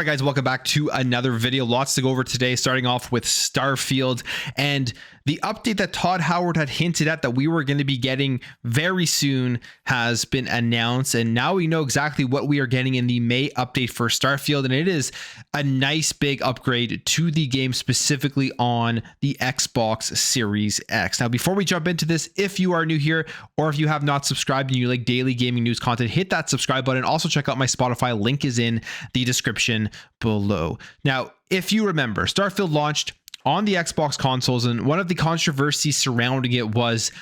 right, guys, welcome back to another video. Lots to go over today, starting off with Starfield and the update that Todd Howard had hinted at that we were going to be getting very soon has been announced. And now we know exactly what we are getting in the May update for Starfield. And it is a nice big upgrade to the game, specifically on the Xbox Series X. Now, before we jump into this, if you are new here or if you have not subscribed and you like daily gaming news content, hit that subscribe button. Also, check out my Spotify. Link is in the description below. Now, if you remember, Starfield launched on the Xbox consoles, and one of the controversies surrounding it was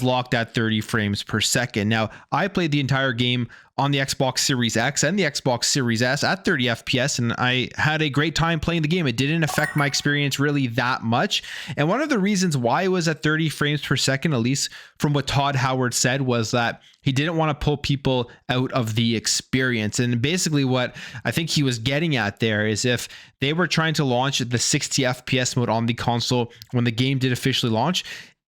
locked at 30 frames per second. Now, I played the entire game on the Xbox Series X and the Xbox Series S at 30 FPS, and I had a great time playing the game. It didn't affect my experience really that much. And one of the reasons why it was at 30 frames per second, at least from what Todd Howard said, was that he didn't want to pull people out of the experience. And basically what I think he was getting at there is if they were trying to launch the 60 FPS mode on the console when the game did officially launch,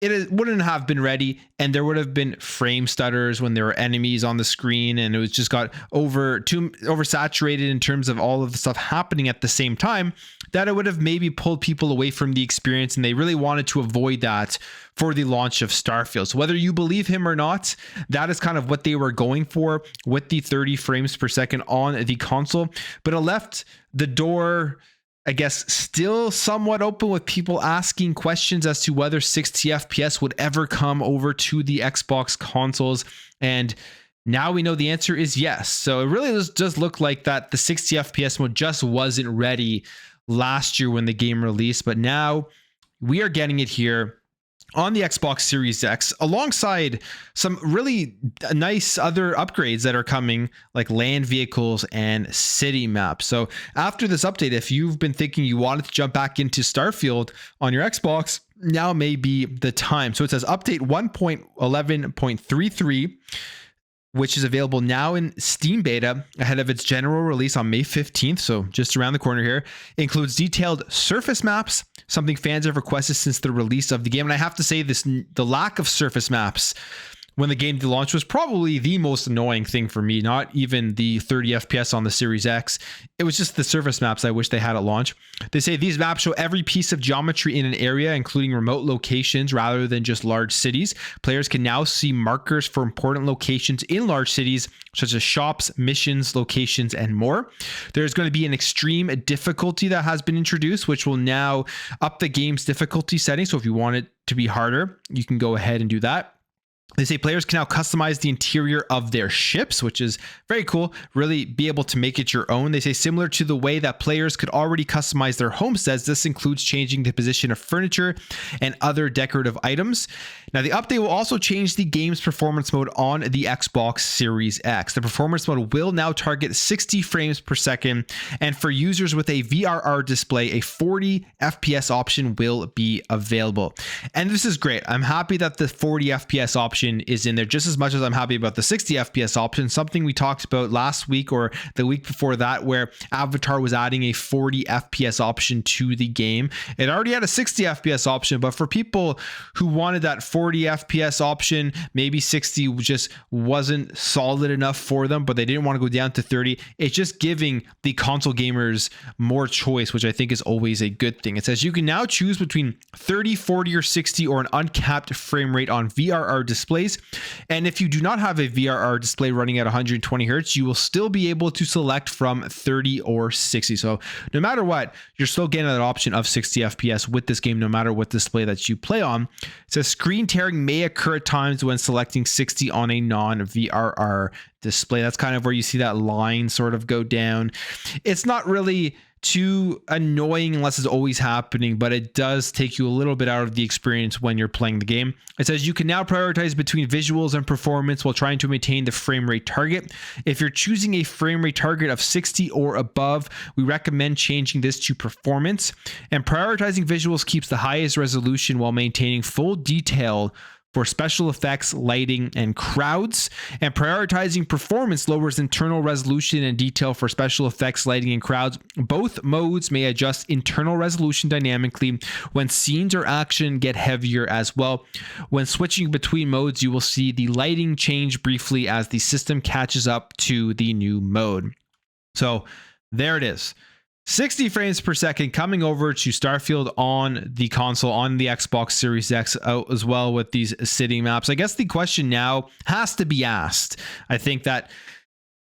it wouldn't have been ready, and there would have been frame stutters when there were enemies on the screen, and it was just got oversaturated in terms of all of the stuff happening at the same time, that it would have maybe pulled people away from the experience, and they really wanted to avoid that for the launch of Starfield. So whether you believe him or not, that is kind of what they were going for with the 30 frames per second on the console, but it left the door, I guess, still somewhat open, with people asking questions as to whether 60 FPS would ever come over to the Xbox consoles. And now we know the answer is yes. So it really does look like that the 60 FPS mode just wasn't ready last year when the game released, but now we are getting it here on the Xbox Series X, alongside some really nice other upgrades that are coming, like land vehicles and city maps. So after this update, if you've been thinking you wanted to jump back into Starfield on your Xbox, now may be the time. So it says update 1.11.33, which is available now in Steam beta ahead of its general release on May 15th, so just around the corner here, includes detailed surface maps, something fans have requested since the release of the game. And I have to say this, the lack of surface maps when the game launched was probably the most annoying thing for me, not even the 30 FPS on the Series X. It was just the surface maps I wish they had at launch. They say these maps show every piece of geometry in an area, including remote locations rather than just large cities. Players can now see markers for important locations in large cities, such as shops, missions, locations, and more. There's going to be an extreme difficulty that has been introduced, which will now up the game's difficulty setting. So if you want it to be harder, you can go ahead and do that. They say players can now customize the interior of their ships, which is very cool, really be able to make it your own. They say similar to the way that players could already customize their homesteads, this includes changing the position of furniture and other decorative items. Now, the update will also change the game's performance mode on the Xbox Series X. The performance mode will now target 60 frames per second, and for users with a VRR display, a 40 FPS option will be available. And this is great. I'm happy that the 40 FPS option is in there just as much as I'm happy about the 60 FPS option, something we talked about last week or the week before that, where Avatar was adding a 40 FPS option to the game. It already had a 60 FPS option, but for people who wanted that 40 FPS option, maybe 60 just wasn't solid enough for them, but they didn't want to go down to 30. It's just giving the console gamers more choice, which I think is always a good thing. It says you can now choose between 30, 40, or 60, or an uncapped frame rate on VRR displays. And if you do not have a VRR display running at 120 Hertz, you will still be able to select from 30 or 60. So no matter what, you're still getting that option of 60 FPS with this game, no matter what display that you play on. It says screen tearing may occur at times when selecting 60 on a non-VRR display. That's kind of where you see that line sort of go down. It's not really too annoying unless it's always happening, but it does take you a little bit out of the experience when you're playing the game. It says you can now prioritize between visuals and performance while trying to maintain the frame rate target. If you're choosing a frame rate target of 60 or above, we recommend changing this to performance. And prioritizing visuals keeps the highest resolution while maintaining full detail for special effects, lighting, and crowds. And prioritizing performance lowers internal resolution and detail for special effects, lighting, and crowds. Both modes may adjust internal resolution dynamically when scenes or action get heavier as well. When switching between modes, you will see the lighting change briefly as the system catches up to the new mode. So There it is. 60 frames per second coming over to Starfield on the console, on the Xbox Series X as well with these city maps. I guess the question now has to be asked. I think that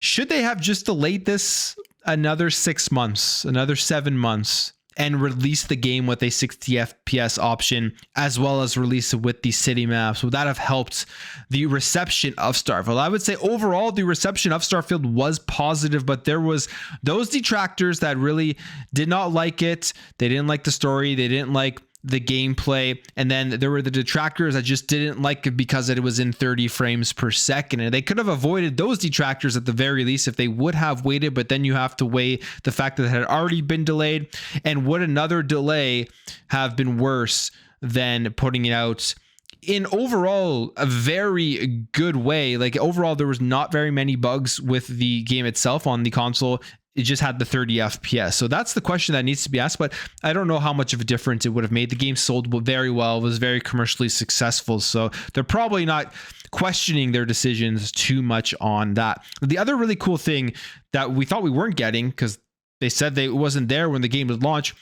should they have just delayed this another 6 months, another 7 months, and release the game with a 60 FPS option, as well as release it with the city maps? Would that have helped the reception of Starfield? I would say overall, the reception of Starfield was positive, but there was those detractors that really did not like it. They didn't like the story. They didn't like the gameplay, and then there were the detractors that just didn't like it because it was in 30 frames per second, and they could have avoided those detractors at the very least if they would have waited. But then you have to weigh the fact that it had already been delayed, and would another delay have been worse than putting it out in overall a very good way? Like overall, there was not very many bugs with the game itself on the console. It just had the 30 FPS. So that's the question that needs to be asked, but I don't know how much of a difference it would have made. The game sold very well, was very commercially successful, so they're probably not questioning their decisions too much on that. The other really cool thing that we thought we weren't getting, because they said it wasn't there when the game was launched,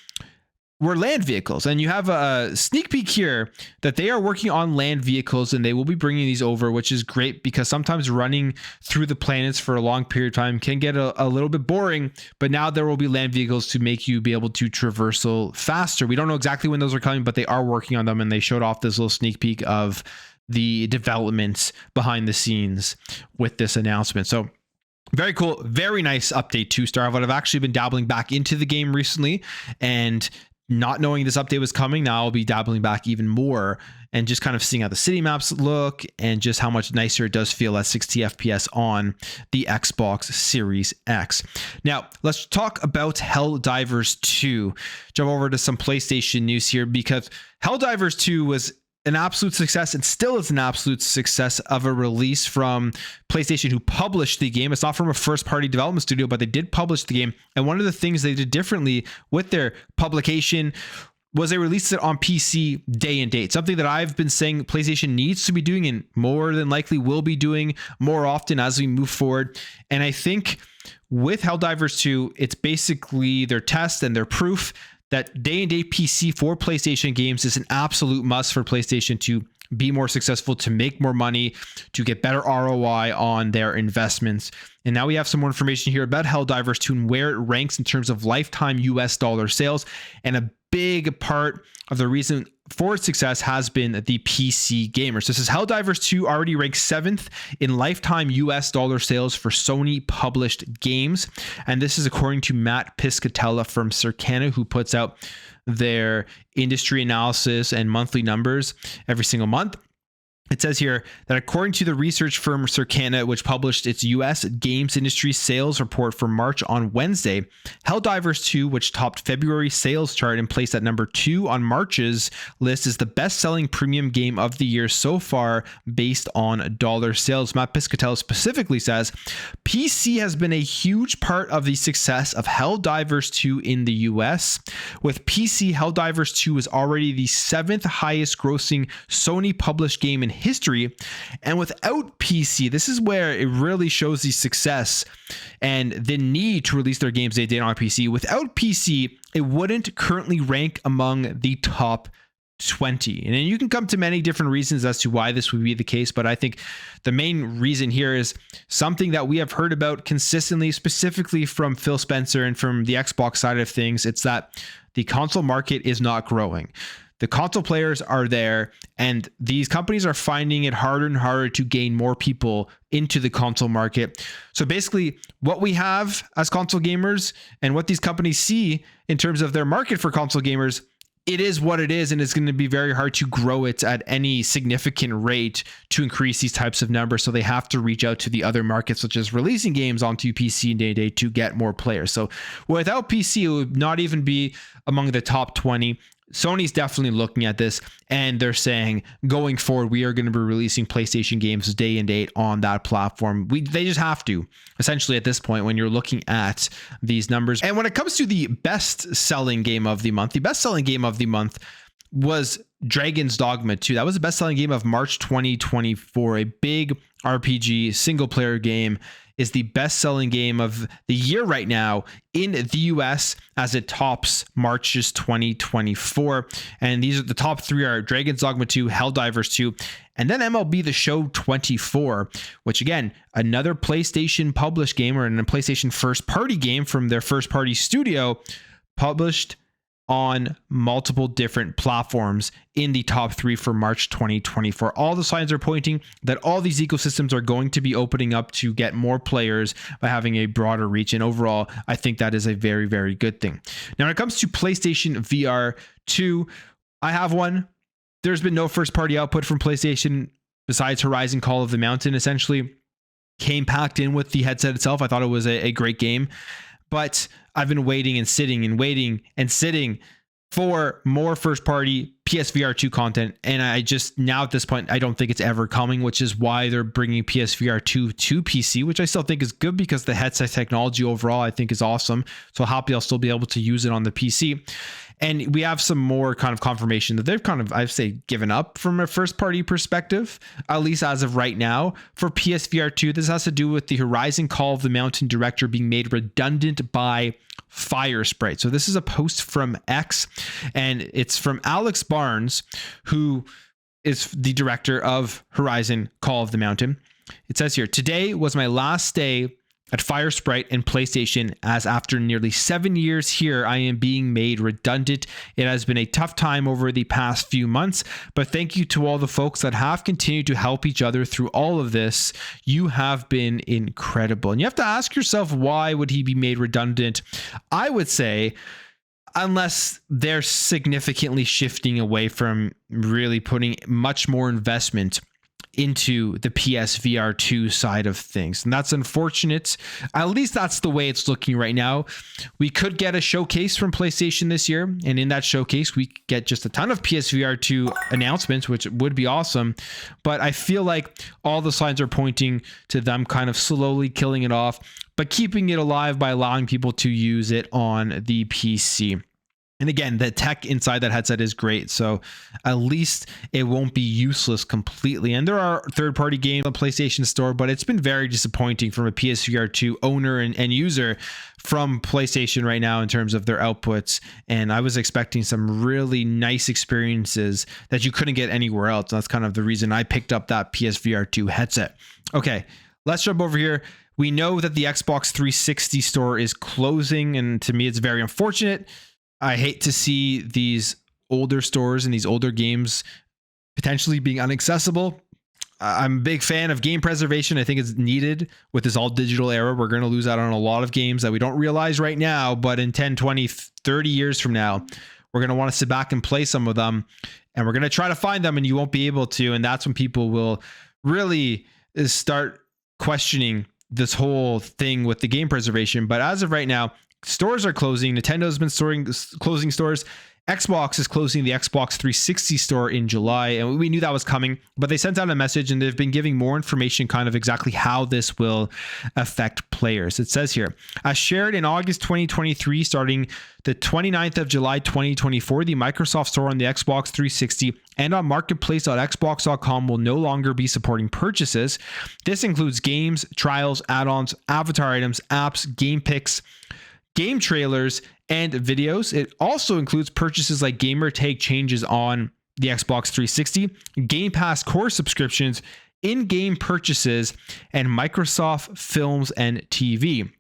were land vehicles. And you have a sneak peek here that they are working on land vehicles, and they will be bringing these over, which is great because sometimes running through the planets for a long period of time can get a little bit boring, but now there will be land vehicles to make you be able to traversal faster. We don't know exactly when those are coming, but they are working on them, and they showed off this little sneak peek of the developments behind the scenes with this announcement. So very cool, very nice update to Starfield. I've actually been dabbling back into the game recently, and not knowing this update was coming, now I'll be dabbling back even more and just kind of seeing how the city maps look and just how much nicer it does feel at 60 FPS on the Xbox Series X. Now, let's talk about Helldivers 2. Jump over to some PlayStation news here, because Helldivers 2 was an absolute success and still is an absolute success of a release from PlayStation, who published the game. It's not from a first-party development studio, but they did publish the game. And one of the things they did differently with their publication was they released it on PC day and date, something that I've been saying PlayStation needs to be doing and more than likely will be doing more often as we move forward. And I think with Helldivers 2, it's basically their test and their proof that day and date PC for PlayStation games is an absolute must for PlayStation to be more successful, to make more money, to get better ROI on their investments. And now we have some more information here about Helldivers 2 and where it ranks in terms of lifetime US dollar sales. And a big part of the reason for its success has been the PC gamers. This is Helldivers 2 already ranked 7th in lifetime US dollar sales for Sony published games. And this is according to Matt Piscatella from Circana, who puts out their industry analysis and monthly numbers every single month. It says here that according to the research firm Circana, which published its U.S. games industry sales report for March on Wednesday, Helldivers 2, which topped February's sales chart and placed at number 2 on March's list, is the best-selling premium game of the year so far based on dollar sales. Matt Piscatella specifically says, PC has been a huge part of the success of Helldivers 2 in the U.S. With PC, Helldivers 2 is already the 7th highest grossing Sony published game in history. And without PC, this is where it really shows the success and the need to release their games they did on PC. Without PC, it wouldn't currently rank among the top 20. And you can come to many different reasons as to why this would be the case, but I think the main reason here is something that we have heard about consistently, specifically from Phil Spencer and from the Xbox side of things. It's that the console market is not growing. The console players are there, and these companies are finding it harder and harder to gain more people into the console market. So basically, what we have as console gamers and what these companies see in terms of their market for console gamers, it is what it is, and it's going to be very hard to grow it at any significant rate to increase these types of numbers. So they have to reach out to the other markets, such as releasing games onto PC and day-to-day to get more players. So without PC, it would not even be among the top 20. Sony's definitely looking at this, and they're saying going forward, we are going to be releasing PlayStation games day and date on that platform. They just have to, essentially, at this point, when you're looking at these numbers. And when it comes to the best-selling game of the month, the best-selling game of the month was Dragon's Dogma 2. That was the best-selling game of March 2024, a big RPG single-player game. is the best-selling game of the year right now in the US as it tops March's 2024. And these are the top three are Dragon's Dogma 2, Helldivers 2, and then MLB The Show 24, which again, another PlayStation published game or a PlayStation first-party game from their first-party studio, published on multiple different platforms in the top three for March 2024. All the signs are pointing that all these ecosystems are going to be opening up to get more players by having a broader reach. And overall, I think that is a very, very good thing. Now, when it comes to PlayStation VR 2, I have one. There's been no first party output from PlayStation besides Horizon Call of the Mountain. Essentially came packed in with the headset itself. I thought it was a great game. But I've been waiting and sitting and waiting and sitting for more first party PSVR 2 content. And I just, now at this point, I don't think it's ever coming, which is why they're bringing PSVR 2 to PC, which I still think is good because the headset technology overall, I think is awesome. So happy I'll still be able to use it on the PC. And we have some more kind of confirmation that they've kind of, I'd say, given up from a first party perspective, at least as of right now. For PSVR 2, this has to do with the Horizon Call of the Mountain director being made redundant by Fire Sprite. So this is a post from X, and it's from Alex Barnes, who is the director of Horizon Call of the Mountain. It says here, "Today was my last day at Fire Sprite and PlayStation, as after nearly 7 years here, I am being made redundant. It has been a tough time over the past few months, but thank you to all the folks that have continued to help each other through all of this. You have been incredible." And you have to ask yourself, why would he be made redundant? I would say, unless they're significantly shifting away from really putting much more investment into the PSVR 2 side of things. And that's unfortunate. At least that's the way it's looking right now. We could get a showcase from PlayStation this year. And in that showcase, we get just a ton of PSVR 2 announcements, which would be awesome. But I feel like all the signs are pointing to them kind of slowly killing it off, but keeping it alive by allowing people to use it on the PC. And again, the tech inside that headset is great, so at least it won't be useless completely. And there are third-party games on PlayStation Store, but it's been very disappointing from a PSVR 2 owner and user from PlayStation right now in terms of their outputs. And I was expecting some really nice experiences that you couldn't get anywhere else. And that's kind of the reason I picked up that PSVR 2 headset. Okay, let's jump over here. We know that the Xbox 360 store is closing, and to me, it's very unfortunate. I hate to see these older stores and these older games potentially being inaccessible. I'm a big fan of game preservation. I think it's needed with this all digital era. We're going to lose out on a lot of games that we don't realize right now, but in 10, 20, 30 years from now, we're going to want to sit back and play some of them, and we're going to try to find them, and you won't be able to. And that's when people will really start questioning this whole thing with the game preservation. But as of right now, stores are closing. Nintendo's been closing stores. Xbox is closing the Xbox 360 store in July, and we knew that was coming, but they sent out a message and they've been giving more information kind of exactly how this will affect players. It says here, as shared in August 2023, starting the 29th of July 2024, the Microsoft Store on the Xbox 360 and on marketplace.xbox.com will no longer be supporting purchases. This includes games, trials, add-ons, avatar items, apps, game picks, game trailers, and videos. It also includes purchases like gamer tag changes on the Xbox 360, Game Pass core subscriptions, in-game purchases, and Microsoft Films and TV.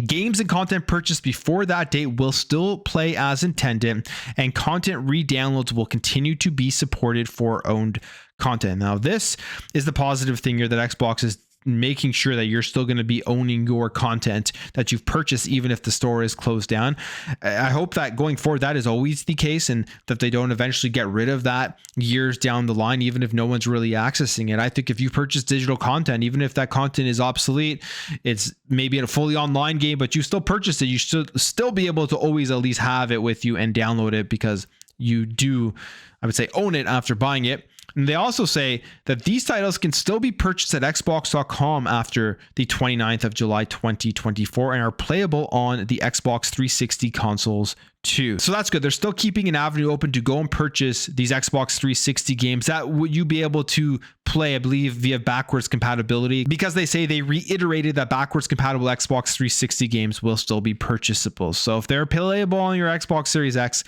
Games and content purchased before that date will still play as intended, and content re-downloads will continue to be supported for owned content. Now, this is the positive thing here that Xbox is making sure that you're still going to be owning your content that you've purchased, even if the store is closed down. I hope that going forward, that is always the case, and that they don't eventually get rid of that years down the line, even if no one's really accessing it. I think if you purchase digital content, even if that content is obsolete, it's maybe in a fully online game, but you still purchased it, you should still be able to always at least have it with you and download it, because you do, I would say, own it after buying it. And they also say that these titles can still be purchased at Xbox.com after the 29th of July 2024 and are playable on the Xbox 360 consoles too. So that's good. They're still keeping an avenue open to go and purchase these Xbox 360 games that would you be able to play, I believe, via backwards compatibility, because they say they reiterated that backwards compatible Xbox 360 games will still be purchasable. So if they're playable on your Xbox Series X,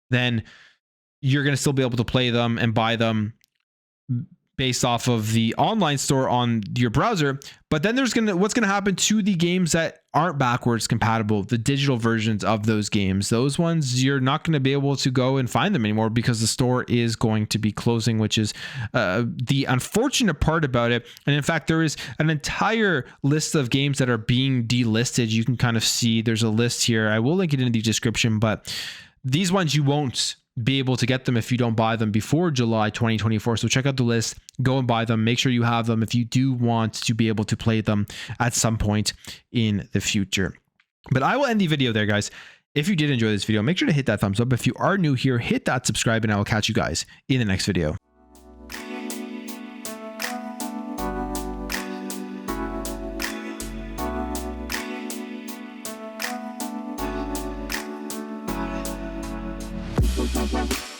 then you're going to still be able to play them and buy them based off of the online store on your browser. But then what's going to happen to the games that aren't backwards compatible, the digital versions of those games. Those ones, you're not going to be able to go and find them anymore because the store is going to be closing, which is the unfortunate part about it. And in fact, there is an entire list of games that are being delisted. You can kind of see there's a list here. I will link it in the description, but these ones you won't be able to get them if you don't buy them before July 2024. So check out the list, go and buy them, make sure you have them if you do want to be able to play them at some point in the future. But I will end the video there, guys. If you did enjoy this video, make sure to hit that thumbs up. If you are new here, hit that subscribe, and I will catch you guys in the next video. Bye.